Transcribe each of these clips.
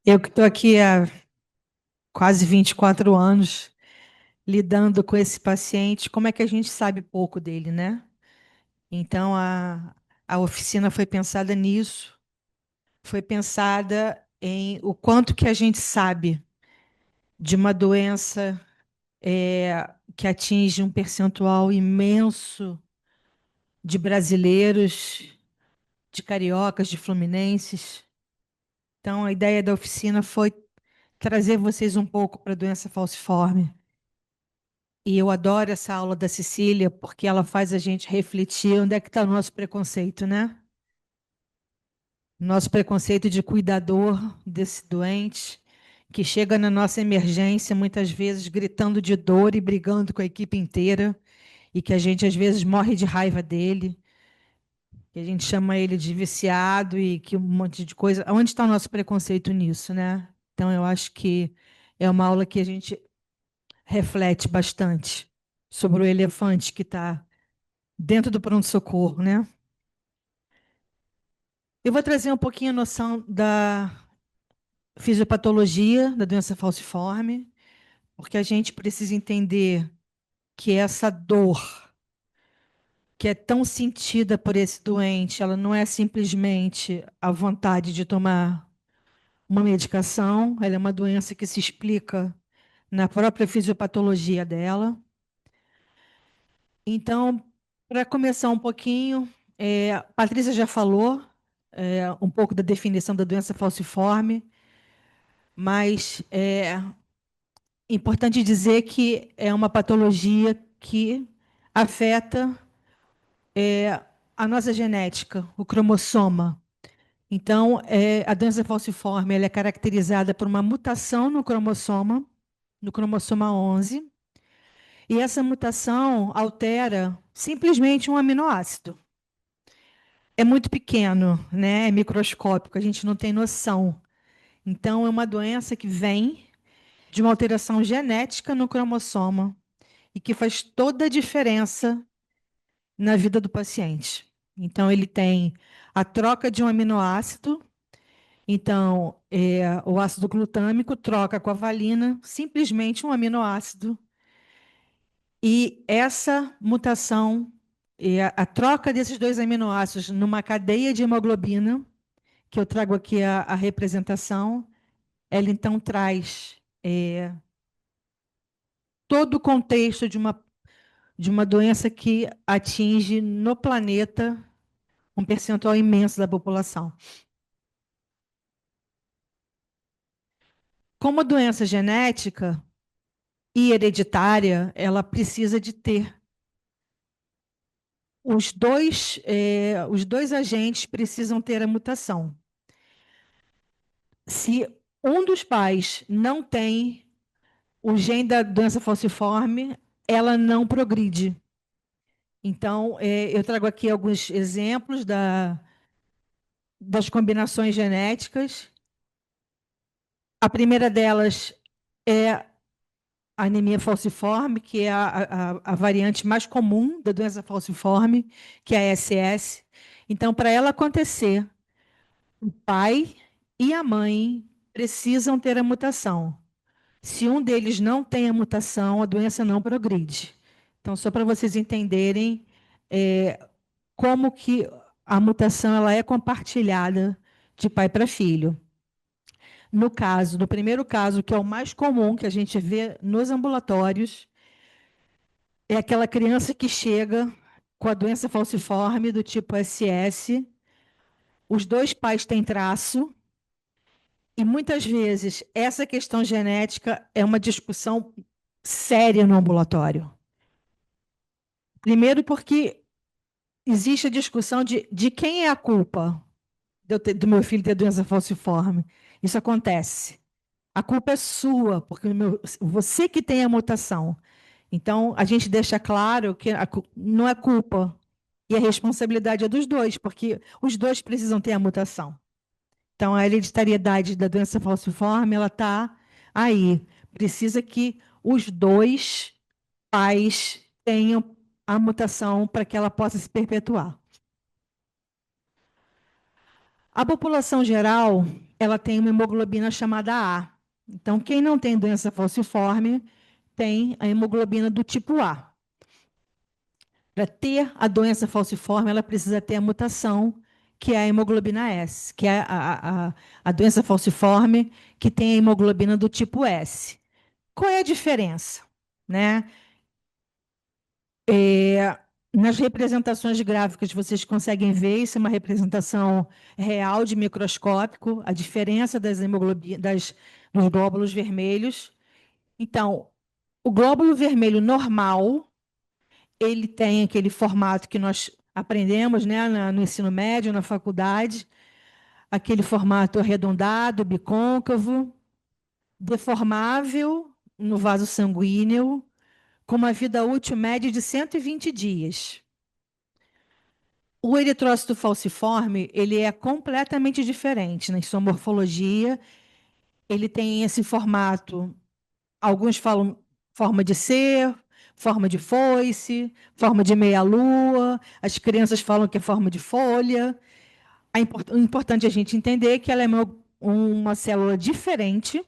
Eu que estou aqui há quase 24 anos lidando com esse paciente, como é que a gente sabe pouco dele, né? Então, a oficina foi pensada nisso, foi pensada em o quanto que a gente sabe de uma doença que atinge um percentual imenso de brasileiros, de cariocas, de fluminenses. Então, a ideia da oficina foi trazer vocês um pouco para a doença falciforme. E eu adoro essa aula da Cecília, porque ela faz a gente refletir onde é que está o nosso preconceito, né? Nosso preconceito de cuidador desse doente, que chega na nossa emergência, muitas vezes gritando de dor e brigando com a equipe inteira, e que a gente às vezes morre de raiva dele, que a gente chama ele de viciado e que um monte de coisa. Onde está o nosso preconceito nisso, né? Então, eu acho que é uma aula que a gente reflete bastante sobre o elefante que está dentro do pronto-socorro, né? Eu vou trazer um pouquinho a noção da fisiopatologia da doença falciforme, porque a gente precisa entender que essa dor que é tão sentida por esse doente, ela não é simplesmente a vontade de tomar uma medicação, ela é uma doença que se explica na própria fisiopatologia dela. Então, para começar um pouquinho, a Patrícia já falou um pouco da definição da doença falciforme, mas é importante dizer que é uma patologia que afeta a nossa genética, o cromossoma. Então, a doença falciforme ela é caracterizada por uma mutação no cromossoma 11, e essa mutação altera simplesmente um aminoácido. É muito pequeno, né? É microscópico, a gente não tem noção. Então, é uma doença que vem de uma alteração genética no cromossoma e que faz toda a diferença na vida do paciente. Então, ele tem a troca de um aminoácido. Então, o ácido glutâmico troca com a valina, simplesmente um aminoácido. E essa mutação, a troca desses dois aminoácidos numa cadeia de hemoglobina, que eu trago aqui a representação, ela então traz todo o contexto de uma doença que atinge no planeta um percentual imenso da população. Como doença genética e hereditária, ela precisa de ter os dois agentes precisam ter a mutação. Se um dos pais não tem o gene da doença falciforme, ela não progride. Então, eu trago aqui alguns exemplos das combinações genéticas. A primeira delas é a anemia falciforme, que é a variante mais comum da doença falciforme, que é a SS. Então, para ela acontecer, o pai e a mãe precisam ter a mutação. Se um deles não tem a mutação, a doença não progride. Então, só para vocês entenderem como que a mutação ela é compartilhada de pai para filho. No primeiro caso, que é o mais comum que a gente vê nos ambulatórios, é aquela criança que chega com a doença falciforme do tipo SS, os dois pais têm traço, e muitas vezes essa questão genética é uma discussão séria no ambulatório. Primeiro, porque existe a discussão de quem é a culpa do meu filho ter doença falciforme. Isso acontece. A culpa é sua, porque você que tem a mutação. Então, a gente deixa claro que não é culpa. E a responsabilidade é dos dois, porque os dois precisam ter a mutação. Então, a hereditariedade da doença falciforme, ela está aí. Precisa que os dois pais tenham a mutação para que ela possa se perpetuar. A população geral, ela tem uma hemoglobina chamada A. Então, quem não tem doença falciforme tem a hemoglobina do tipo A. Para ter a doença falciforme, ela precisa ter a mutação, que é a hemoglobina S, que é a doença falciforme que tem a hemoglobina do tipo S. Qual é a diferença? Né? Nas representações gráficas vocês conseguem ver, isso é uma representação real de microscópico, a diferença das hemoglobinas, dos glóbulos vermelhos. Então, o glóbulo vermelho normal, ele tem aquele formato que nós aprendemos, né, no ensino médio, na faculdade, aquele formato arredondado, bicôncavo, deformável no vaso sanguíneo, com uma vida útil média de 120 dias. O eritrócito falciforme, ele é completamente diferente na sua morfologia. Ele tem esse formato, alguns falam forma de C, forma de foice, forma de meia-lua, as crianças falam que é forma de folha. O importante é a gente entender que ela é uma célula diferente,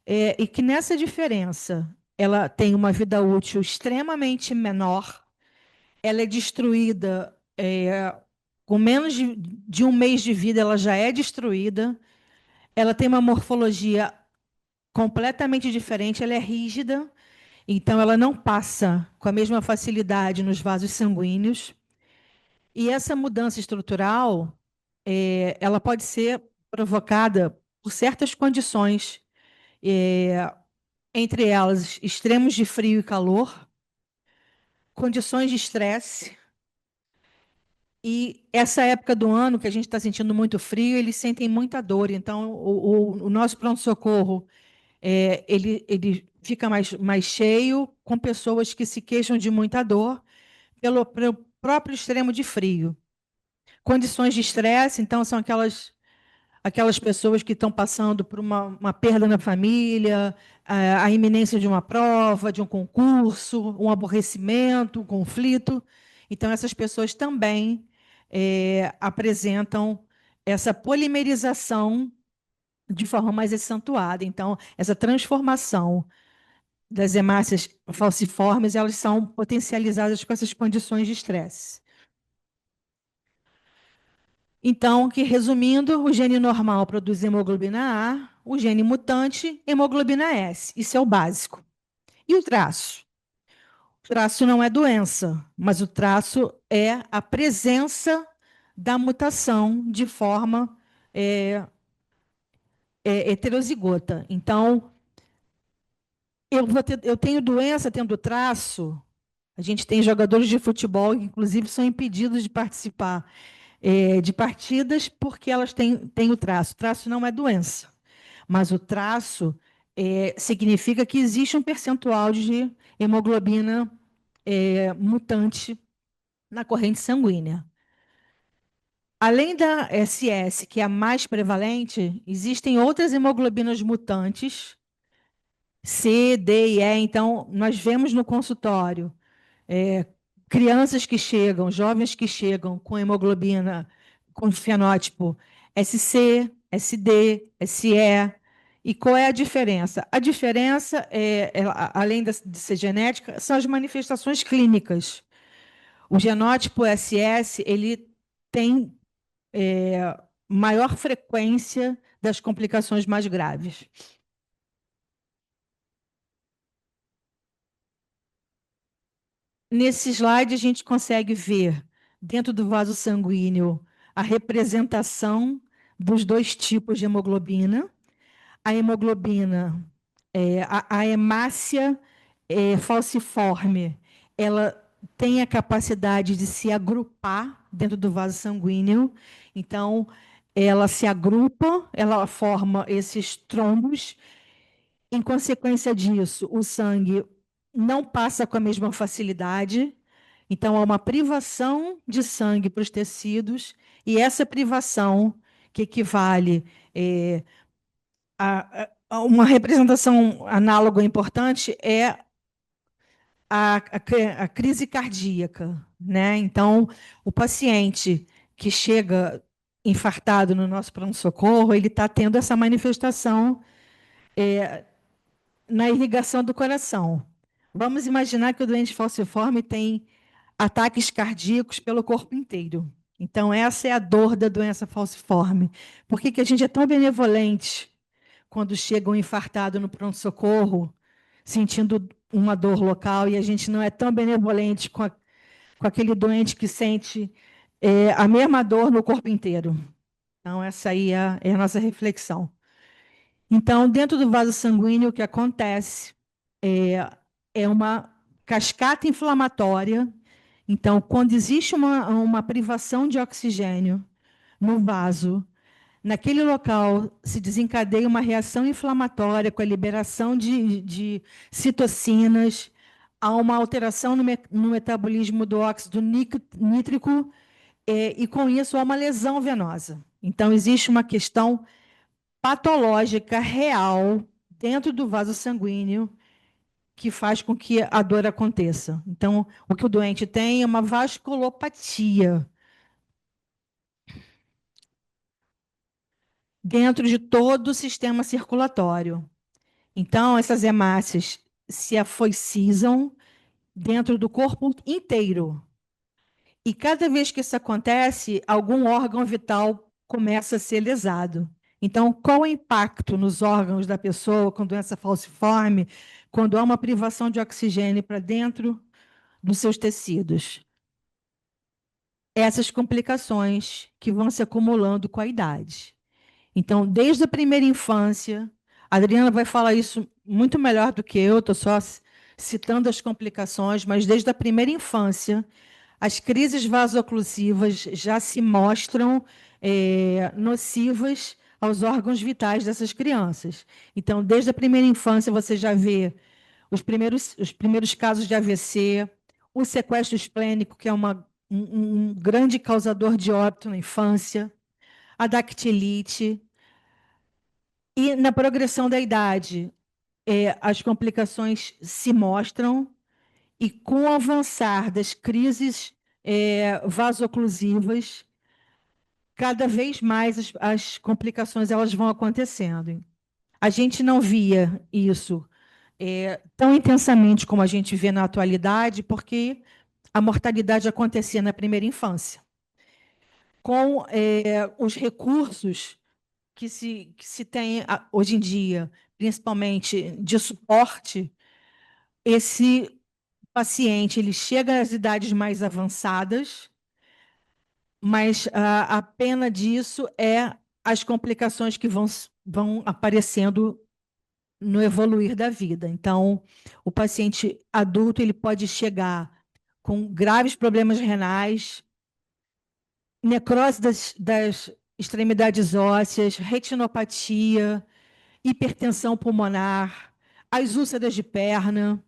e que nessa diferença ela tem uma vida útil extremamente menor, ela é destruída com menos de um mês de vida, ela já é destruída, ela tem uma morfologia completamente diferente, ela é rígida, então ela não passa com a mesma facilidade nos vasos sanguíneos. E essa mudança estrutural, ela pode ser provocada por certas condições, entre elas extremos de frio e calor, condições de estresse. E essa época do ano que a gente está sentindo muito frio, eles sentem muita dor. Então, o nosso pronto-socorro, ele fica mais cheio com pessoas que se queixam de muita dor pelo próprio extremo de frio. Condições de estresse, então, são aquelas pessoas que estão passando por uma perda na família, a iminência de uma prova, de um concurso, um aborrecimento, um conflito. Então, essas pessoas também apresentam essa polimerização de forma mais acentuada. Então, essa transformação das hemácias falciformes, elas são potencializadas com essas condições de estresse. Então, que resumindo, o gene normal produz hemoglobina A, o gene mutante, hemoglobina S. Isso é o básico. E o traço? O traço não é doença, mas o traço é a presença da mutação de forma é, heterozigota. Então, eu tenho doença tendo traço. A gente tem jogadores de futebol que, inclusive, são impedidos de participar de partidas porque elas têm o traço. O traço não é doença, mas o traço significa que existe um percentual de hemoglobina mutante na corrente sanguínea. Além da SS, que é a mais prevalente, existem outras hemoglobinas mutantes, C, D e E. Então, nós vemos no consultório crianças que chegam, jovens que chegam com hemoglobina, com fenótipo SC, SD, SE. E qual é a diferença? A diferença, além de ser genética, são as manifestações clínicas. O genótipo SS, ele tem maior frequência das complicações mais graves. Nesse slide, a gente consegue ver, dentro do vaso sanguíneo, a representação dos dois tipos de hemoglobina. A hemoglobina, a hemácia falciforme, ela tem a capacidade de se agrupar dentro do vaso sanguíneo. Então, ela se agrupa, ela forma esses trombos. Em consequência disso, o sangue não passa com a mesma facilidade, então há uma privação de sangue para os tecidos, e essa privação, que equivale a uma representação análoga importante, é a crise cardíaca, né? Então, o paciente que chega infartado no nosso pronto-socorro, ele está tendo essa manifestação na irrigação do coração. Vamos imaginar que o doente falciforme tem ataques cardíacos pelo corpo inteiro. Então, essa é a dor da doença falciforme. Por que que a gente é tão benevolente quando chega um infartado no pronto-socorro, sentindo uma dor local, e a gente não é tão benevolente com aquele doente que sente a mesma dor no corpo inteiro? Então, essa aí é a nossa reflexão. Então, dentro do vaso sanguíneo, o que acontece é uma cascata inflamatória. Então, quando existe uma privação de oxigênio no vaso, naquele local se desencadeia uma reação inflamatória com a liberação de citocinas, há uma alteração no metabolismo do óxido nítrico, e com isso há uma lesão venosa. Então, existe uma questão patológica real dentro do vaso sanguíneo que faz com que a dor aconteça. Então, o que o doente tem é uma vasculopatia dentro de todo o sistema circulatório. Então, essas hemácias se afoicizam dentro do corpo inteiro. E cada vez que isso acontece, algum órgão vital começa a ser lesado. Então, qual é o impacto nos órgãos da pessoa com doença falciforme quando há uma privação de oxigênio para dentro dos seus tecidos? Essas complicações que vão se acumulando com a idade. Então, desde a primeira infância, a Adriana vai falar isso muito melhor do que eu, estou só citando as complicações, mas desde a primeira infância, as crises vasoclusivas já se mostram nocivas aos órgãos vitais dessas crianças. Então, desde a primeira infância, você já vê os primeiros casos de AVC, o sequestro esplênico, que é um grande causador de óbito na infância, a dactilite, e na progressão da idade, as complicações se mostram, e com o avançar das crises vasoclusivas, cada vez mais as complicações elas vão acontecendo. A gente não via isso tão intensamente como a gente vê na atualidade, porque a mortalidade acontecia na primeira infância. Com os recursos que se tem hoje em dia, principalmente de suporte, esse paciente ele chega às idades mais avançadas, mas a pena disso é as complicações que vão aparecendo no evoluir da vida. Então, o paciente adulto ele pode chegar com graves problemas renais, necrose das extremidades ósseas, retinopatia, hipertensão pulmonar, as úlceras de perna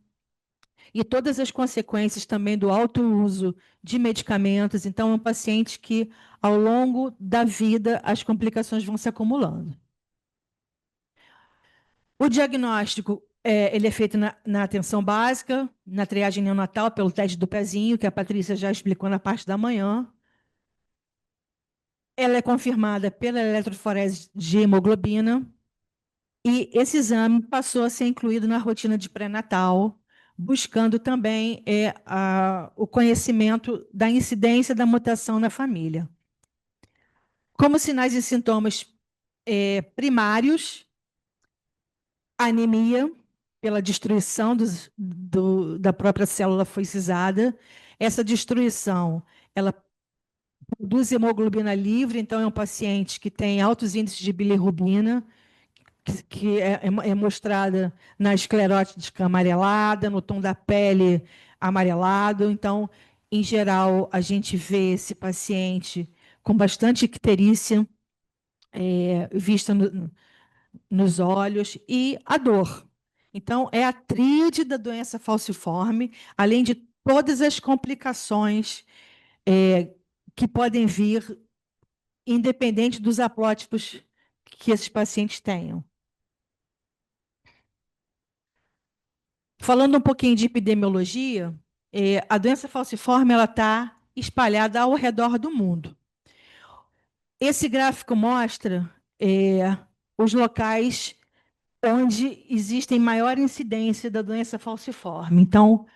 e todas as consequências também do alto uso de medicamentos. Então, é um paciente que, ao longo da vida, as complicações vão se acumulando. O diagnóstico ele é feito na atenção básica, na triagem neonatal, pelo teste do pezinho, que a Patrícia já explicou na parte da manhã. Ela é confirmada pela eletroforese de hemoglobina, e esse exame passou a ser incluído na rotina de pré-natal, buscando também o conhecimento da incidência da mutação na família. Como sinais e sintomas primários, anemia pela destruição da própria célula foicizada. Essa destruição, ela produz hemoglobina livre, então é um paciente que tem altos índices de bilirrubina, que é mostrada na esclerótica amarelada, no tom da pele amarelado. Então, em geral, a gente vê esse paciente com bastante icterícia vista nos olhos, e a dor. Então, é a tríade da doença falciforme, além de todas as complicações que podem vir, independente dos aplótipos que esses pacientes tenham. Falando um pouquinho de epidemiologia, a doença falciforme está espalhada ao redor do mundo. Esse gráfico mostra os locais onde existem maior incidência da doença falciforme. Então,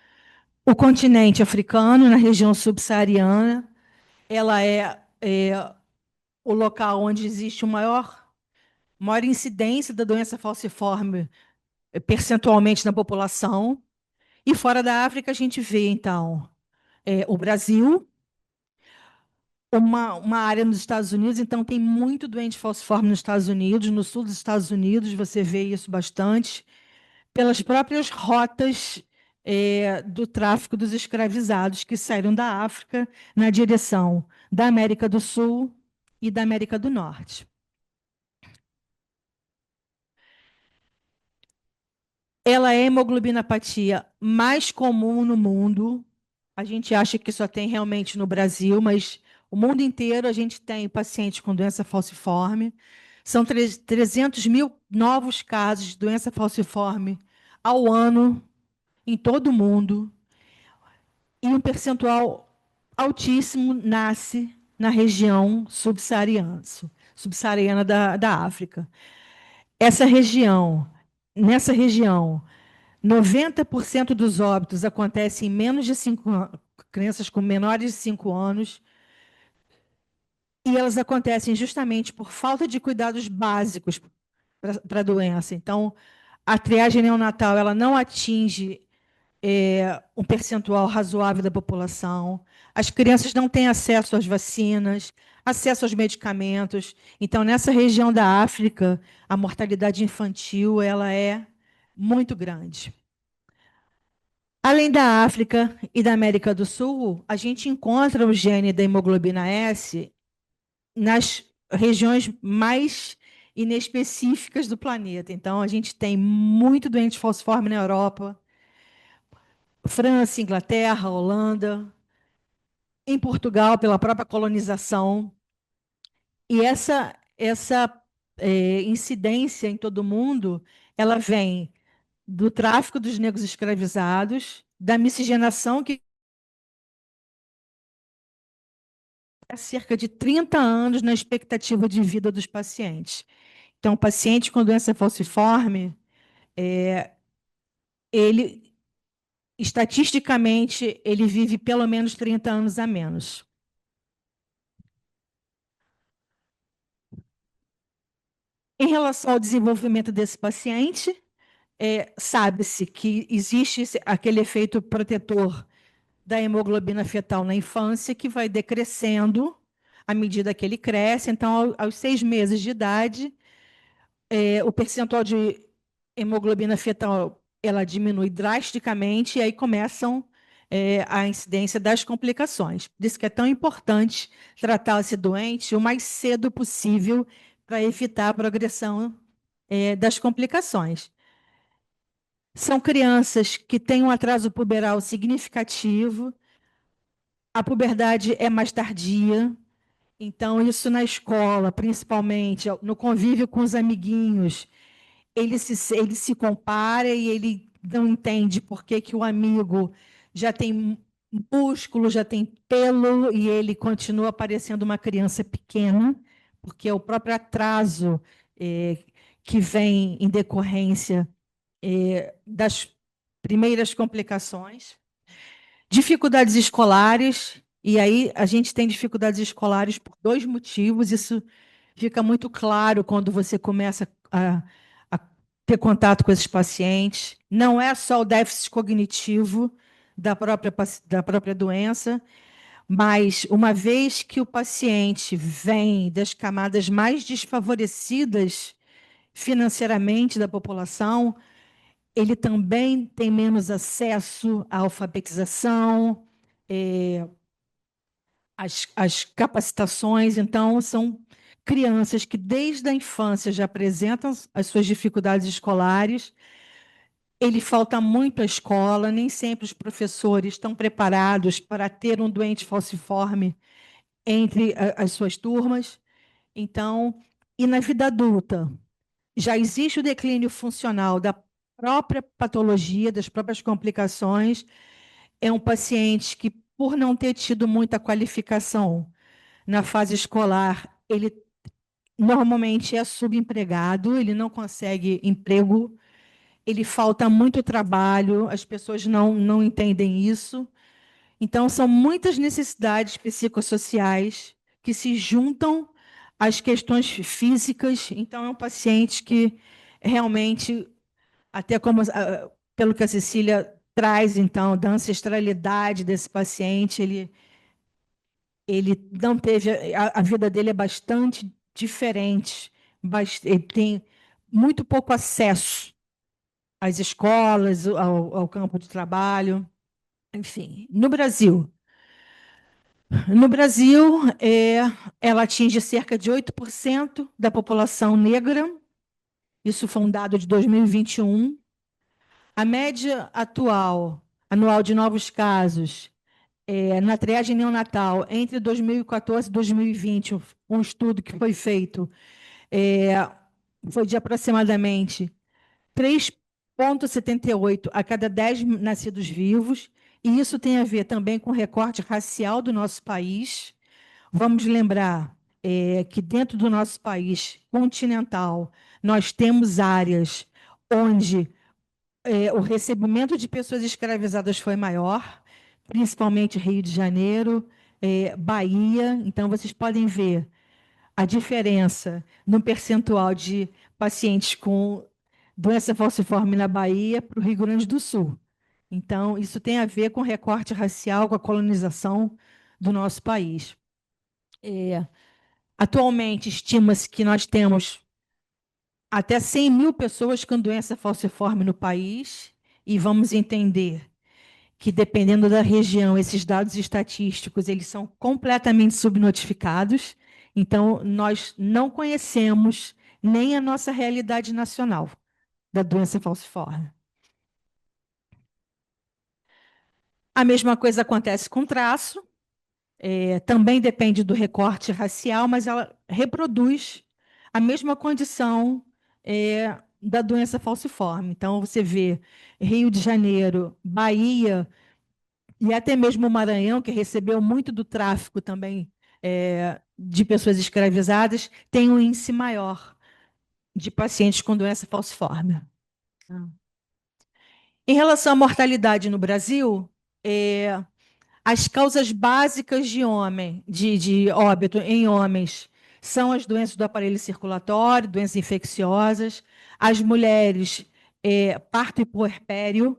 o continente africano, na região subsaariana, ela é o local onde existe maior incidência da doença falciforme percentualmente na população. E fora da África, a gente vê, então, o Brasil, uma área nos Estados Unidos, então tem muito doente falciforme nos Estados Unidos, no sul dos Estados Unidos, você vê isso bastante, pelas próprias rotas do tráfico dos escravizados que saíram da África na direção da América do Sul e da América do Norte. Ela é a hemoglobinopatia mais comum no mundo. A gente acha que só tem realmente no Brasil, mas o mundo inteiro a gente tem pacientes com doença falciforme. São 300 mil novos casos de doença falciforme ao ano em todo o mundo. E um percentual altíssimo nasce na região subsaariana da África. Nessa região, 90% dos óbitos acontecem em menos de 5 anos, crianças com menores de 5 anos, e elas acontecem justamente por falta de cuidados básicos para a doença. Então, a triagem neonatal ela não atinge um percentual razoável da população. As crianças não têm acesso às vacinas, acesso aos medicamentos. Então, nessa região da África, a mortalidade infantil ela é muito grande. Além da África e da América do Sul, a gente encontra o gene da hemoglobina S nas regiões mais inespecíficas do planeta. Então, a gente tem muito doente falciforme na Europa, França, Inglaterra, Holanda, em Portugal, pela própria colonização. E essa incidência em todo o mundo, ela vem do tráfico dos negros escravizados, da miscigenação que há cerca de 30 anos na expectativa de vida dos pacientes. Então, o paciente com doença falciforme, ele, estatisticamente, ele vive pelo menos 30 anos a menos. Em relação ao desenvolvimento desse paciente, sabe-se que existe aquele efeito protetor da hemoglobina fetal na infância que vai decrescendo à medida que ele cresce. Então, aos 6 meses de idade, o percentual de hemoglobina fetal ela diminui drasticamente e aí começam a incidência das complicações. Por isso que é tão importante tratar esse doente o mais cedo possível para evitar a progressão das complicações. São crianças que têm um atraso puberal significativo, a puberdade é mais tardia, então isso na escola, principalmente, no convívio com os amiguinhos, ele se compara e ele não entende por que que o amigo já tem músculo, já tem pelo, e ele continua parecendo uma criança pequena, porque é o próprio atraso que vem em decorrência das primeiras complicações. Dificuldades escolares, e aí a gente tem dificuldades escolares por 2 motivos, isso fica muito claro quando você começa a ter contato com esses pacientes. Não é só o déficit cognitivo da própria doença, mas uma vez que o paciente vem das camadas mais desfavorecidas financeiramente da população, ele também tem menos acesso à alfabetização, às capacitações. Então, são crianças que desde a infância já apresentam as suas dificuldades escolares. Ele falta muito à escola, nem sempre os professores estão preparados para ter um doente falciforme entre as suas turmas. Então, e na vida adulta, já existe o declínio funcional da própria patologia, das próprias complicações. É um paciente que, por não ter tido muita qualificação na fase escolar, ele normalmente é subempregado, ele não consegue emprego, ele falta muito trabalho, as pessoas não entendem isso. Então, são muitas necessidades psicossociais que se juntam às questões físicas. Então, é um paciente que realmente, até como pelo que a Cecília traz, então, da ancestralidade desse paciente, ele não teve, a vida dele é bastante diferente, ele tem muito pouco acesso às escolas, ao campo de trabalho, enfim. No Brasil, ela atinge cerca de 8% da população negra, isso foi um dado de 2021. A média atual, anual de novos casos, na triagem neonatal, entre 2014 e 2020, um estudo que foi feito, é, foi de aproximadamente 3,78 a cada 10 nascidos vivos, e isso tem a ver também com o recorte racial do nosso país. Vamos lembrar que dentro do nosso país continental, nós temos áreas onde o recebimento de pessoas escravizadas foi maior, principalmente Rio de Janeiro, Bahia. Então, vocês podem ver a diferença no percentual de pacientes com doença falciforme na Bahia para o Rio Grande do Sul. Então, isso tem a ver com o recorte racial, com a colonização do nosso país. Atualmente, estima-se que nós temos até 100 mil pessoas com doença falciforme no país, e vamos entender que, dependendo da região, esses dados estatísticos eles são completamente subnotificados. Então, nós não conhecemos nem a nossa realidade nacional da doença falciforme. A mesma coisa acontece com traço, também depende do recorte racial, mas ela reproduz a mesma condição da doença falciforme. Então, você vê Rio de Janeiro, Bahia e até mesmo o Maranhão, que recebeu muito do tráfico também de pessoas escravizadas, tem um índice maior de pacientes com doença falciforme. Em relação à mortalidade no Brasil, as causas básicas de óbito em homens são as doenças do aparelho circulatório, doenças infecciosas, as mulheres, parto e puerpério,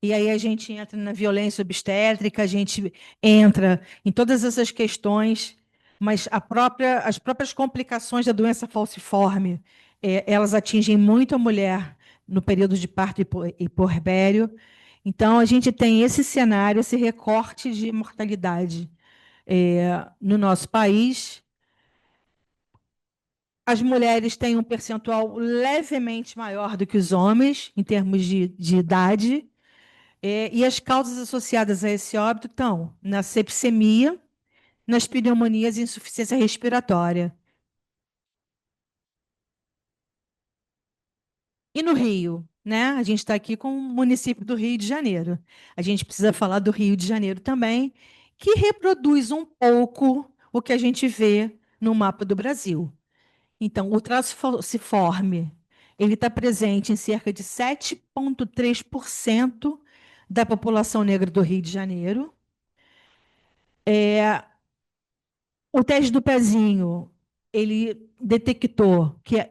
e aí a gente entra na violência obstétrica, a gente entra em todas essas questões, mas as próprias complicações da doença falciforme, elas atingem muito a mulher no período de parto e puerpério. Então, a gente tem esse cenário, esse recorte de mortalidade no nosso país. As mulheres têm um percentual levemente maior do que os homens, em termos de idade. E as causas associadas a esse óbito estão na sepsemia, nas pneumonias e insuficiência respiratória. E no Rio, né? A gente está aqui com o município do Rio de Janeiro. A gente precisa falar do Rio de Janeiro também, que reproduz um pouco o que a gente vê no mapa do Brasil. Então, o traço falciforme, ele está presente em cerca de 7,3% da população negra do Rio de Janeiro. O teste do pezinho, ele detectou que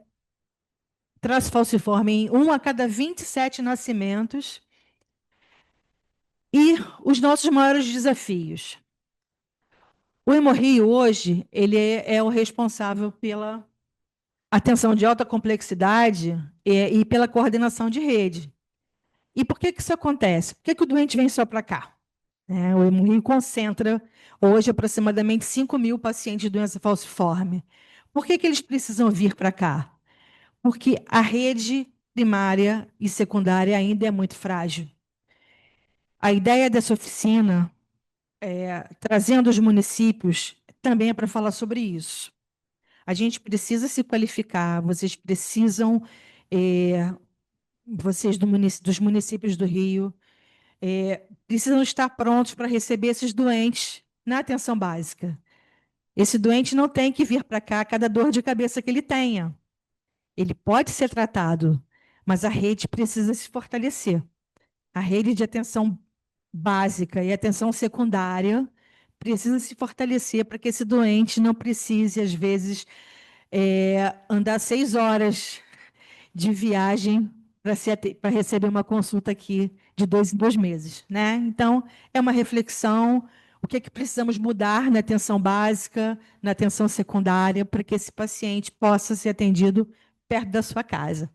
traço falciforme em 1 a cada 27 nascimentos. E os nossos maiores desafios. O Hemorrio hoje, ele é o responsável pela atenção de alta complexidade e pela coordenação de rede. E por que isso acontece? Por que o doente vem só para cá? O Hemorrio concentra hoje aproximadamente 5 mil pacientes de doença falciforme. Por que eles precisam vir para cá? Porque a rede primária e secundária ainda é muito frágil. A ideia dessa oficina, trazendo os municípios, também é para falar sobre isso. A gente precisa se qualificar, vocês precisam, vocês dos municípios do Rio, precisam estar prontos para receber esses doentes na atenção básica. Esse doente não tem que vir para cá a cada dor de cabeça que ele tenha. Ele pode ser tratado, mas a rede precisa se fortalecer. A rede de atenção básica e atenção secundária precisa se fortalecer para que esse doente não precise, às vezes, andar 6 horas de viagem para receber uma consulta aqui de 2 em 2 meses, né? Então, é uma reflexão, o que é que precisamos mudar na atenção básica, na atenção secundária, para que esse paciente possa ser atendido perto da sua casa.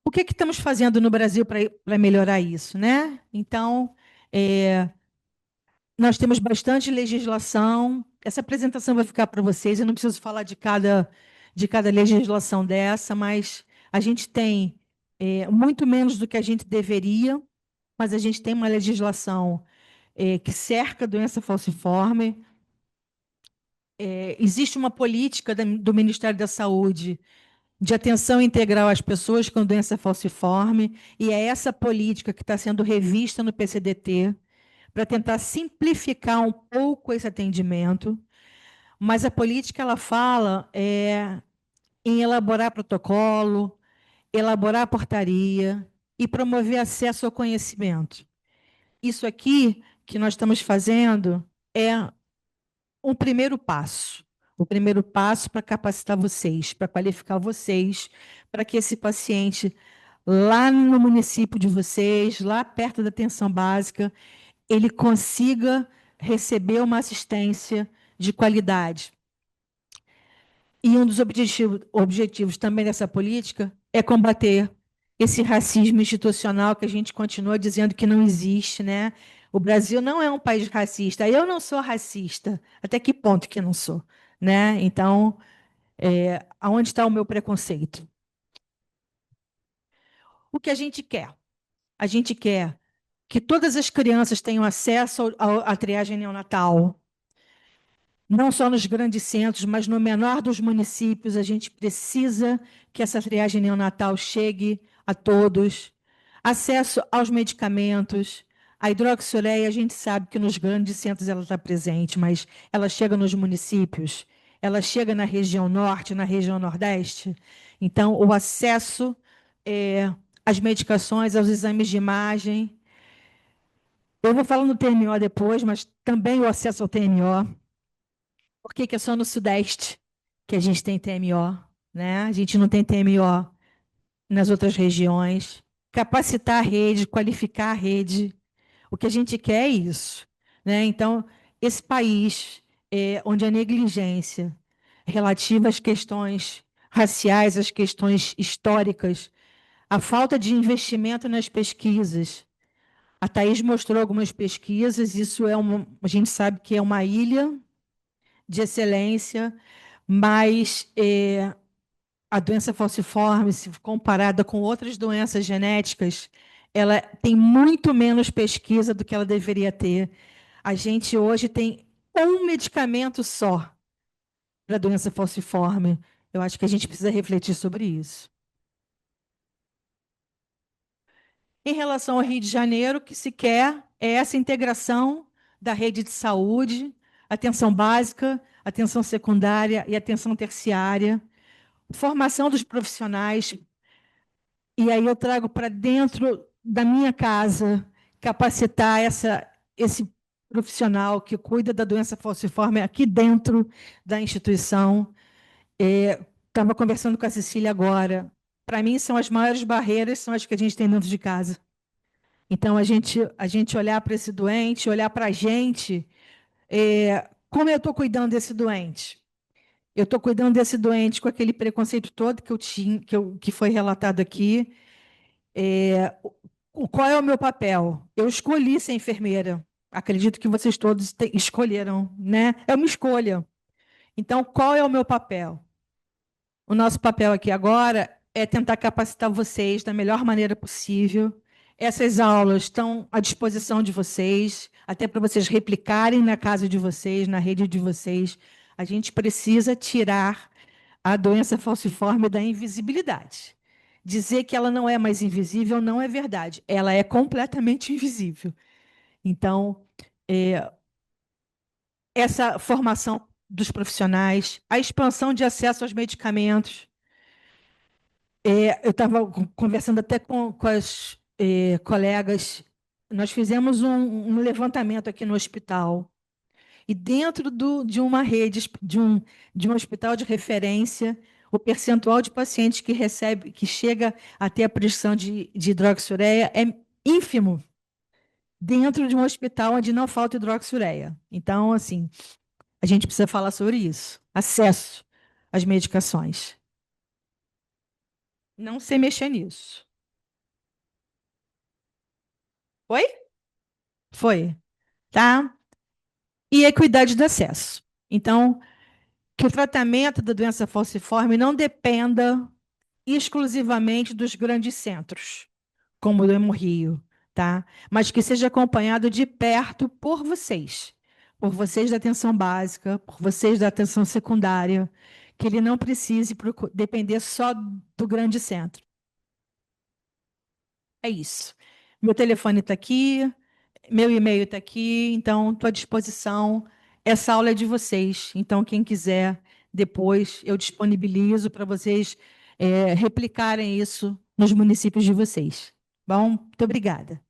O que é que estamos fazendo no Brasil para melhorar isso, né? Então, é, nós temos bastante legislação. Essa apresentação vai ficar para vocês. Eu não preciso falar de cada legislação dessa, mas a gente tem muito menos do que a gente deveria, mas a gente tem uma legislação que cerca a doença falciforme. Existe uma política do Ministério da Saúde de atenção integral às pessoas com doença falciforme, e é essa política que está sendo revista no PCDT para tentar simplificar um pouco esse atendimento, mas a política ela fala em elaborar protocolo, elaborar portaria e promover acesso ao conhecimento. Isso aqui que nós estamos fazendo é um primeiro passo. O primeiro passo para capacitar vocês, para qualificar vocês, para que esse paciente, lá no município de vocês, lá perto da atenção básica, ele consiga receber uma assistência de qualidade. E um dos objetivos também dessa política é combater esse racismo institucional que a gente continua dizendo que não existe, né? O Brasil não é um país racista. Eu não sou racista. Até que ponto que não sou, né? Então, aonde está o meu preconceito? O que a gente quer? A gente quer que todas as crianças tenham acesso à triagem neonatal, não só nos grandes centros, mas no menor dos municípios. A gente precisa que essa triagem neonatal chegue a todos. Acesso aos medicamentos. A hidroxiureia, a gente sabe que nos grandes centros ela está presente, mas ela chega nos municípios, ela chega na região norte, na região nordeste. Então, o acesso às medicações, aos exames de imagem. Eu vou falar no TMO depois, mas também o acesso ao TMO. Por que que é só no Sudeste que a gente tem TMO, né? A gente não tem TMO nas outras regiões. Capacitar a rede, qualificar a rede. O que a gente quer é isso, né? Então, esse país onde a negligência relativa às questões raciais, às questões históricas, a falta de investimento nas pesquisas. A Thaís mostrou algumas pesquisas, isso a gente sabe que é uma ilha de excelência, mas a doença falciforme, se comparada com outras doenças genéticas, ela tem muito menos pesquisa do que ela deveria ter. A gente hoje tem um medicamento só para a doença falciforme. Eu acho que a gente precisa refletir sobre isso. Em relação ao Rio de Janeiro, o que se quer é essa integração da rede de saúde, atenção básica, atenção secundária e atenção terciária, formação dos profissionais, e aí eu trago para dentro da minha casa, capacitar esse profissional que cuida da doença falciforme aqui dentro da instituição. Estava conversando com a Cecília agora. Para mim, são as maiores barreiras, são as que a gente tem dentro de casa. Então, a gente olhar para esse doente, olhar para a gente, como eu estou cuidando desse doente? Eu estou cuidando desse doente com aquele preconceito todo que eu tinha, que foi relatado aqui. Qual é o meu papel? Eu escolhi ser enfermeira. Acredito que vocês todos escolheram, né? É uma escolha. Então, qual é o meu papel? O nosso papel aqui agora é tentar capacitar vocês da melhor maneira possível. Essas aulas estão à disposição de vocês, até para vocês replicarem na casa de vocês, na rede de vocês. A gente precisa tirar a doença falciforme da invisibilidade. Dizer que ela não é mais invisível não é verdade. Ela é completamente invisível. Então, essa formação dos profissionais, a expansão de acesso aos medicamentos. Eu estava conversando até com as colegas, nós fizemos um levantamento aqui no hospital, e dentro de uma rede, de um hospital de referência, o percentual de pacientes que recebe, que chega até a prescrição de hidroxureia é ínfimo, dentro de um hospital onde não falta hidroxureia. Então, assim, a gente precisa falar sobre isso. Acesso às medicações. Não sei mexer nisso. Oi? Foi, tá? E equidade de acesso. Então, que o tratamento da doença falciforme não dependa exclusivamente dos grandes centros, como o Hemorrio, tá? Mas que seja acompanhado de perto por vocês da atenção básica, por vocês da atenção secundária, que ele não precise depender só do grande centro. É isso. Meu telefone está aqui, meu e-mail está aqui, então estou à disposição. Essa aula é de vocês, então quem quiser, depois eu disponibilizo para vocês replicarem isso nos municípios de vocês. Bom, muito obrigada.